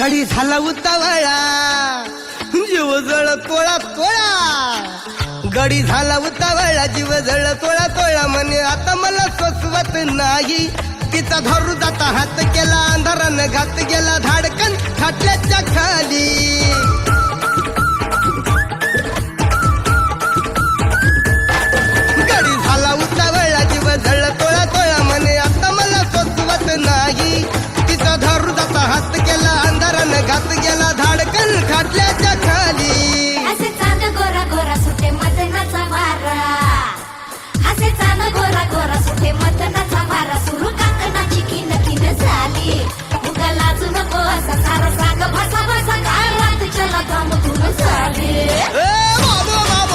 गडी झाला उतावळा जीव जळ तोळा तोळा गडी झाला उतावळा जीव जळ तोळा तोळा म्हणे आता मला सोसवत नाही तिचा धरू जाता हात केला अंधारानं घात गेला धाडकन खाटल्याच्या खाली गडी झाला उतावळा जीव जळ तोळा तोळा म्हणे आता मला सोसवत नाही तिचा धरू जाता हात केला अंधारानं घात गेला धाडकन खाटल्याच्या खाली असे चांद गोरा गोरा सुटे मदनाचा वारा असे चांद गोरा गोरा सुटे मदनाचा वारा सुरू काकणाची किन किन झाली उगा लाजू नको असा सारा सांग भासा भासा गारात चला थांबून झाली ए बाबा